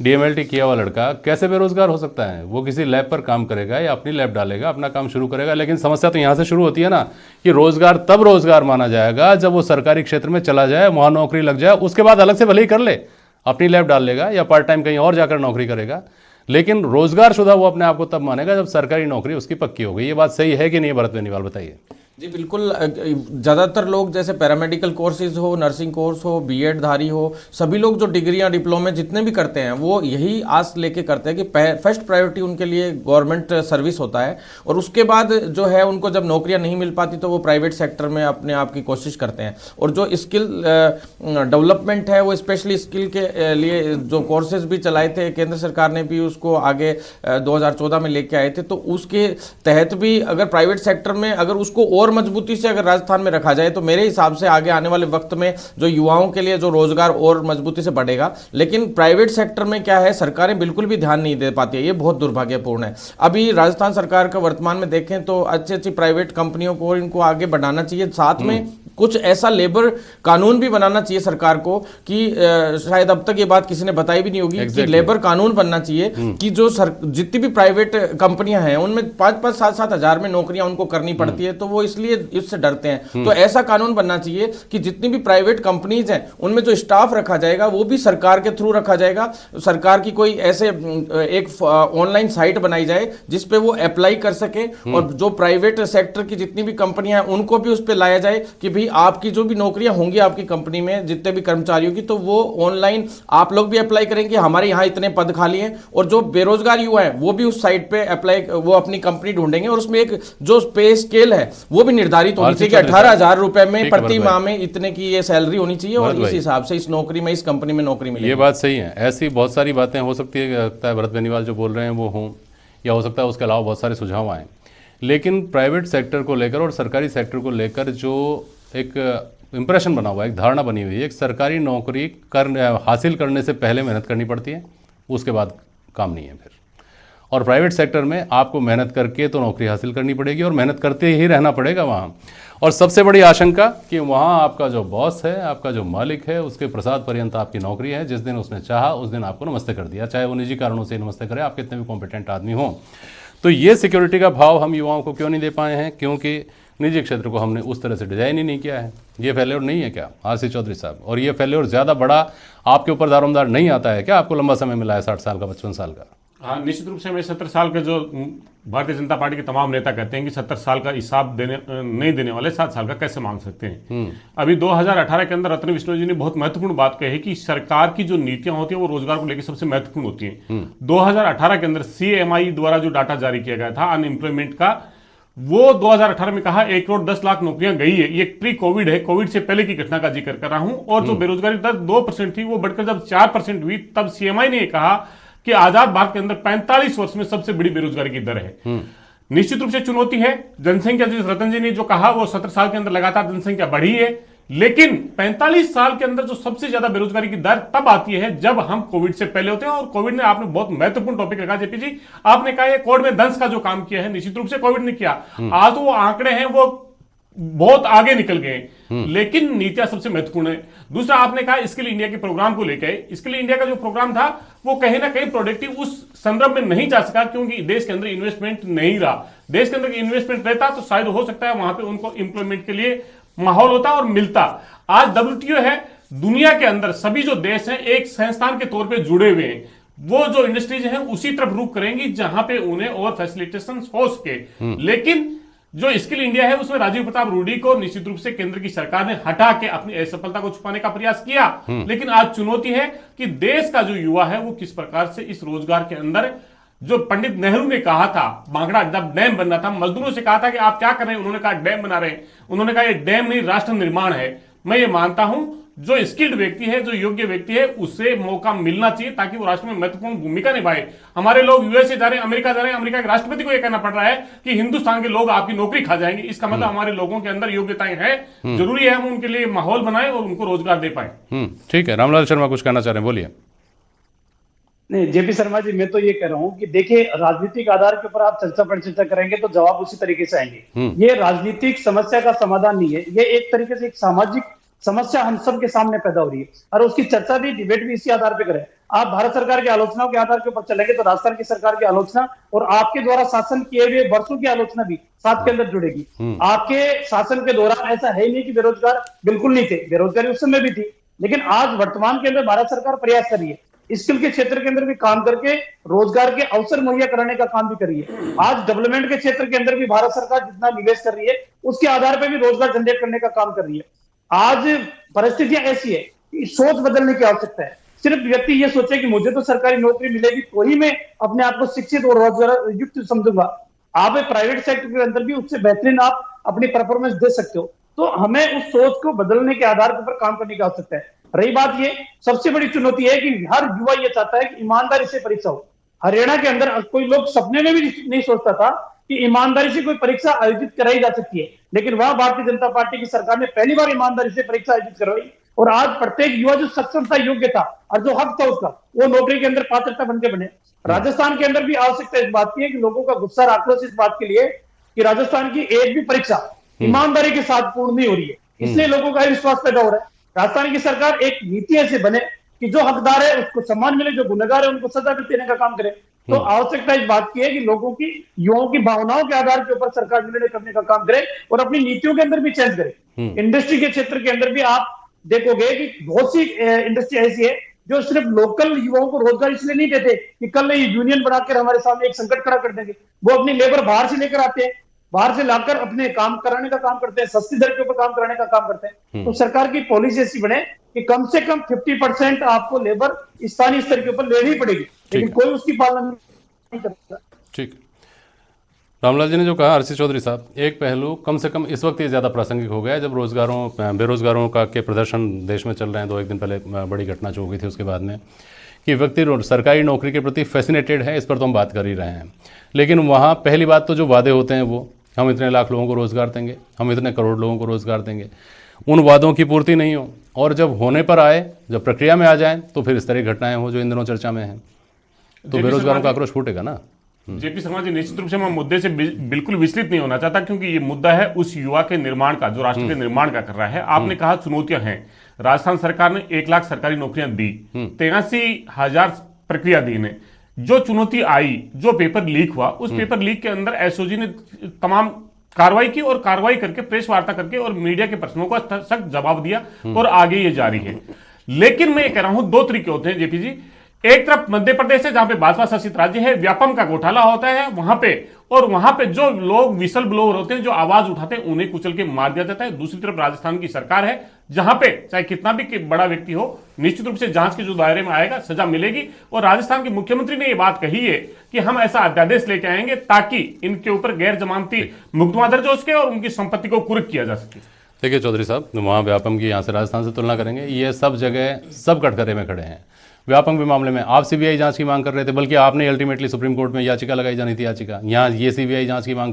DMLT किया हुआ लड़का कैसे बेरोजगार हो सकता है? वो किसी लैब पर काम करेगा या अपनी लैब डालेगा, अपना काम शुरू करेगा। लेकिन समस्या तो यहाँ से शुरू होती है ना कि रोजगार तब रोजगार माना जाएगा जब वो सरकारी क्षेत्र में चला जाए, वहाँ नौकरी लग जाए, उसके बाद अलग से भले ही कर ले, अपनी लैब डाल लेगा या पार्ट टाइम कहीं और जाकर नौकरी करेगा। लेकिन रोजगार शुदा वो अपने आप को तब मानेगा जब सरकारी नौकरी उसकी पक्की हो गई। ये बात सही है कि नहीं भरत बेनीवाल, बताइए। जी बिल्कुल। ज़्यादातर लोग जैसे पैरामेडिकल कोर्सेज हो, नर्सिंग कोर्स हो, बीएड धारी हो, सभी लोग जो डिग्रियां डिप्लोमे जितने भी करते हैं वो यही आस लेके करते हैं कि फर्स्ट प्रायोरिटी उनके लिए गवर्नमेंट सर्विस होता है, और उसके बाद जो है उनको जब नौकरियां नहीं मिल पाती तो वो प्राइवेट सेक्टर में अपने आप की कोशिश करते हैं। और जो स्किल डेवलपमेंट है वो स्पेशली स्किल के लिए जो कोर्सेज भी चलाए थे, केंद्र सरकार ने भी उसको आगे 2014 में लेके आए थे, तो उसके तहत भी अगर प्राइवेट सेक्टर में अगर उसको और मजबूती से अगर राजस्थान में रखा जाए तो मेरे हिसाब से आगे आने वाले वक्त में जो युवाओं के लिए जो रोजगार और मजबूती से बढ़ेगा। लेकिन प्राइवेट सेक्टर में क्या है, सरकारें बिल्कुल भी ध्यान नहीं दे पाती है, ये बहुत दुर्भाग्यपूर्ण है। अभी राजस्थान सरकार का वर्तमान में देखें तो अच्छी अच्छी प्राइवेट कंपनियों को इनको आगे बढ़ाना चाहिए, साथ में कुछ ऐसा लेबर कानून भी बनाना चाहिए सरकार को कि शायद अब तक ये बात किसी ने बताई भी नहीं होगी कि लेबर कानून बनना चाहिए कि जो जितनी भी प्राइवेट कंपनियां हैं उनमें 5-5, 7-7 हजार में नौकरियां उनको करनी पड़ती है, तो वो इसलिए इससे डरते हैं। तो ऐसा कानून बनना चाहिए कि जितनी भी प्राइवेट कंपनीज हैं उनमें जो स्टाफ रखा जाएगा वो भी सरकार के थ्रू रखा जाएगा। सरकार की कोई ऐसे एक ऑनलाइन साइट बनाई जाए जिसपे वो अप्लाई कर सके, और जो प्राइवेट सेक्टर की जितनी भी कंपनियां हैं उनको भी उस पर लाया जाए कि भाई आपकी जो भी नौकरियां होंगी आपकी कंपनी में जितने भी कर्मचारियों की, तो वो ऑनलाइन आप लोग भी अप्लाई करेंगे, हमारे यहाँ इतने पद खाली हैं, और जो बेरोजगार युवा हैं वो भी उस साइट पे अप्लाई, वो अपनी कंपनी ढूंढेंगे, और उसमें एक जो पे स्केल है वो भी निर्धारित होनी चाहिए कि 18,000 रुपए में प्रति माह में इतने की ये सैलरी होनी चाहिए, और इस हिसाब से इस नौकरी में, इस कंपनी में नौकरी मिलेगी। ये बात सही है। ऐसी बहुत सारी बातें हो सकती है, भरत बेनीवाल जो बोल रहे हैं वो हों, या हो सकता है उसके अलावा बहुत सारे सुझाव आए। लेकिन प्राइवेट सेक्टर को लेकर और सरकारी सेक्टर को लेकर जो एक इंप्रेशन बना हुआ है, एक धारणा बनी हुई है, एक सरकारी नौकरी हासिल करने से पहले मेहनत करनी पड़ती है, उसके बाद काम नहीं है फिर। और प्राइवेट सेक्टर में आपको मेहनत करके तो नौकरी हासिल करनी पड़ेगी और मेहनत करते ही रहना पड़ेगा वहाँ। और सबसे बड़ी आशंका कि वहाँ आपका जो बॉस है, आपका जो मालिक है, उसके प्रसाद पर्यंत आपकी नौकरी है। जिस दिन उसने चाहा उस दिन आपको नमस्ते कर दिया, चाहे वो निजी कारणों से नमस्ते करे, आप कितने भी कॉम्पिटेंट आदमी हों। तो ये सिक्योरिटी का भाव हम युवाओं को क्यों नहीं दे पाए हैं? क्योंकि निजी क्षेत्र को हमने उस तरह से डिजाइन ही नहीं किया है। ये फेल्योर नहीं है क्या आरसी चौधरी साहब? और ये फेल्योर ज़्यादा बड़ा आपके ऊपर दारोमदार नहीं आता है क्या? आपको लंबा समय मिला है 60 साल का, 55 साल का। हाँ, निश्चित रूप से मैं 70 साल के जो भारतीय जनता पार्टी के तमाम नेता कहते हैं कि 70 साल का हिसाब नहीं देने वाले 7 साल का कैसे मांग सकते हैं। अभी 2018 के अंदर रत्न विष्णु जी ने बहुत महत्वपूर्ण बात कही कि सरकार की जो नीतियां होती हैं वो रोजगार को लेकर सबसे महत्वपूर्ण होती हैं। 2018 के अंदर सीएमआई द्वारा जो डाटा जारी किया गया था अनएम्प्लॉयमेंट का, वो 2018 में कहा 1,10,00,000 नौकरियां गई है। ये प्री कोविड है, कोविड से पहले की घटना का जिक्र कर रहा हूं। और जो बेरोजगारी दर 2% थी वो बढ़कर जब 4% हुई, तब सीएमआई ने कहा कि आजाद भारत के अंदर 45 वर्ष में सबसे बड़ी बेरोजगारी की दर है। निश्चित रूप से चुनौती है। जनसंख्या, जिस रतन जी ने जो कहा, वो 17 साल के अंदर लगातार जनसंख्या बढ़ी है, लेकिन 45 साल के अंदर जो सबसे ज्यादा बेरोजगारी की दर तब आती है जब हम कोविड से पहले होते हैं। और कोविड ने, आपने बहुत महत्वपूर्ण टॉपिक रखा जेपी जी, आपने कहा ये कोविड में दंश का जो काम किया है, निश्चित रूप से कोविड ने किया। आज वो आंकड़े हैं वो बहुत आगे निकल गए, लेकिन नीतियां सबसे महत्वपूर्ण है। दूसरा, आपने कहा स्किल इंडिया के प्रोग्राम को लेकर, स्किल इंडिया का जो प्रोग्राम था वो कहीं ना कहीं प्रोडक्टिव उस संदर्भ में नहीं जा सका क्योंकि देश के अंदर इन्वेस्टमेंट नहीं रहा। देश के अंदर इन्वेस्टमेंट रहता तो शायद हो सकता है वहां पे उनको एम्प्लॉयमेंट के लिए माहौल होता और मिलता। आज WTO है, दुनिया के अंदर सभी जो देश हैं एक संस्थान के तौर पे जुड़े हुए हैं। वो जो इंडस्ट्रीज हैं उसी तरफ रुख करेंगी जहां पे उन्हें और फैसिलिटेशन हो सके। लेकिन जो स्किल इंडिया है उसमें राजीव प्रताप रूडी को निश्चित रूप से केंद्र की सरकार ने हटा के अपनी असफलता को छुपाने का प्रयास किया। लेकिन आज चुनौती है कि देश का जो युवा है वो किस प्रकार से इस रोजगार के अंदर, जो पंडित नेहरू ने कहा था, बांगड़ा जब डैम बनना था, मजदूरों से कहा था कि आप क्या कर रहे हैं, उन्होंने कहा डैम बना रहे हैं। उन्होंने कहा ये डैम नहीं राष्ट्र निर्माण है। मैं ये मानता हूं जो स्किल्ड व्यक्ति है, जो योग्य व्यक्ति है, उसे मौका मिलना चाहिए ताकि वो राष्ट्र में महत्वपूर्ण भूमिका निभाए। हमारे लोग यूएसए जा रहे हैं, अमेरिका जा रहे हैं, अमेरिका के राष्ट्रपति को यह कहना पड़ रहा है कि हिंदुस्तान के लोग आपकी नौकरी खा जाएंगे। इसका मतलब हमारे लोगों के अंदर योग्यताएं हैं। जरूरी है हम उनके लिए माहौल बनाएं और उनको रोजगार दे पाए। ठीक है, रामलाल शर्मा कुछ कहना चाह रहे हैं, बोलिए। नहीं, जेपी शर्मा जी, मैं तो ये कह रहा हूँ कि देखिए, राजनीतिक आधार के ऊपर आप चर्चा पर चर्चा करेंगे तो जवाब उसी तरीके से आएंगे। ये राजनीतिक समस्या का समाधान नहीं है, ये एक तरीके से एक सामाजिक समस्या हम सबके सामने पैदा हो रही है, और उसकी चर्चा भी, डिबेट भी इसी आधार पे करें। आप भारत सरकार की आलोचनाओं के आधार के ऊपर चलेंगे तो राजस्थान की सरकार की आलोचना और आपके द्वारा शासन किए हुए वर्षों की आलोचना भी साथ के अंदर जुड़ेगी। आपके शासन के दौरान ऐसा है ही नहीं कि बेरोजगार बिल्कुल नहीं थे, बेरोजगारी उस समय भी थी, लेकिन आज वर्तमान के अंदर भारत सरकार प्रयास कर रही है, स्किल के क्षेत्र के अंदर भी काम करके रोजगार के अवसर मुहैया कराने का काम भी कर रही है। आज डेवलपमेंट के क्षेत्र के अंदर भी भारत सरकार जितना निवेश कर रही है उसके आधार पर भी रोजगार जनरेट करने का काम कर रही है। आज परिस्थितियां ऐसी है कि सोच बदलने की आवश्यकता है। सिर्फ व्यक्ति ये सोचे कि मुझे तो सरकारी नौकरी मिलेगी तो ही मैं अपने आप को शिक्षित और रोजगार युक्त समझूंगा। आप प्राइवेट सेक्टर के अंदर भी उससे बेहतरीन आप अपनी परफॉर्मेंस दे सकते हो। तो हमें उस सोच को बदलने के आधार पर काम करने की आवश्यकता है। रही बात ये, सबसे बड़ी चुनौती है कि हर युवा ये चाहता है कि ईमानदारी से परीक्षा हो। हरियाणा के अंदर कोई लोग सपने में भी नहीं सोचता था कि ईमानदारी से कोई परीक्षा आयोजित कराई जा सकती है, लेकिन वह भारतीय जनता पार्टी की सरकार ने पहली बार ईमानदारी से परीक्षा आयोजित करवाई और आज प्रत्येक युवा जो सक्षम था, योग्य था और जो हक था उसका, वो नौकरी के अंदर पात्रता बनके बने। राजस्थान के अंदर भी आवश्यकता इस बात की है कि लोगों का गुस्सा और आक्रोश इस बात के लिए कि राजस्थान की एक भी परीक्षा ईमानदारी के साथ पूर्ण नहीं हो रही है, इसलिए लोगों का विश्वास पैदा हो रहा है। राजस्थान की सरकार एक नीति ऐसे बने कि जो हकदार है उसको सम्मान मिले, जो गुनहगार है उनको सजा देने का काम करे। तो आवश्यकता इस बात की है कि लोगों की, युवाओं की भावनाओं के आधार के ऊपर सरकार निर्णय करने का काम करे और अपनी नीतियों के अंदर भी चेंज करे। इंडस्ट्री के क्षेत्र के अंदर भी आप देखोगे कि बहुत सी इंडस्ट्री ऐसी है जो सिर्फ लोकल युवाओं को रोजगार इसलिए नहीं देते कि कल ये यूनियन बनाकर हमारे सामने एक संकट खड़ा कर देंगे। वो अपनी लेबर बाहर से लेकर आते हैं, बाहर से लाकर अपने काम कराने का काम करते हैं, सस्ती दर के ऊपर काम कराने का काम करते हैं। तो सरकार की पॉलिसी ऐसी बने कि कम से कम 50% आपको लेबर स्थानीय स्तर के ऊपर लेनी पड़ेगी, लेकिन कोई उसकी पालना नहीं करता। ठीक। रामलाल जी ने जो कहा, आरसी चौधरी साहब, एक पहलू कम से कम इस वक्त ये ज़्यादा प्रासंगिक हो गया है जब बेरोजगारों का के प्रदर्शन देश में चल रहे हैं। 2-1 दिन पहले बड़ी घटना जो हो गई थी उसके बाद में कि व्यक्ति सरकारी नौकरी के प्रति फैसिनेटेड है, इस पर तो हम बात कर ही रहे हैं, लेकिन वहाँ पहली बात तो जो वादे होते हैं वो हम इतने लाख लोगों को रोज़गार देंगे, हम इतने करोड़ लोगों को रोज़गार देंगे, उन वादों की पूर्ति नहीं हो और जब होने पर आए, जब प्रक्रिया में आ जाए तो फिर इस तरह की घटनाएं हो जो इन दिनों चर्चा में हैं, तो बेरोजगारों का आक्रोश फूटेगा ना। जेपी शर्मा जी, निश्चित रूप से मैं मुद्दे से बिल्कुल विचलित नहीं होना चाहता, क्योंकि ये मुद्दा है उस युवा के निर्माण का जो राष्ट्र के निर्माण का कर रहा है। आपने कहा चुनौतियां हैं, राजस्थान सरकार ने 1 लाख सरकारी नौकरियां दी, 83,000 प्रक्रिया दी ने। जो चुनौती आई, जो पेपर लीक हुआ, उस पेपर लीक के अंदर एसओजी ने तमाम कार्रवाई की और कार्रवाई करके प्रेस वार्ता करके और मीडिया के प्रश्नों का सख्त जवाब दिया और आगे ये जारी है। लेकिन मैं ये कह रहा हूं 2 तरीके होते हैं जेपी जी। एक तरफ मध्य प्रदेश है जहां पे भाजपा शासित राज्य है, व्यापम का घोटाला होता है वहां पे, और वहां पे जो लोग विसल ब्लोअर होते हैं, जो आवाज उठाते हैं, उन्हें कुचल के मार दिया जाता है। दूसरी तरफ राजस्थान की सरकार है जहां पे चाहे कितना भी बड़ा व्यक्ति हो, निश्चित रूप से जांच के जो दायरे में आएगा सजा मिलेगी। और राजस्थान के मुख्यमंत्री ने यह बात कही है कि हम ऐसा अध्यादेश लेके आएंगे ताकि इनके ऊपर गैर जमानती मुकदमा दर्ज हो सके और उनकी संपत्ति को कुर्क किया जा सके। देखिए चौधरी साहब, वहाँ व्यापम की यहाँ से राजस्थान से तुलना करेंगे, ये सब जगह सब कटघरे में खड़े हैं। व्यापम के मामले में आप सीबीआई जांच की मांग कर रहे थे, बल्कि आपने अल्टीमेटली सुप्रीम कोर्ट में याचिका लगाई जानी थी याचिका, यहाँ ये सीबीआई जांच की मांग कर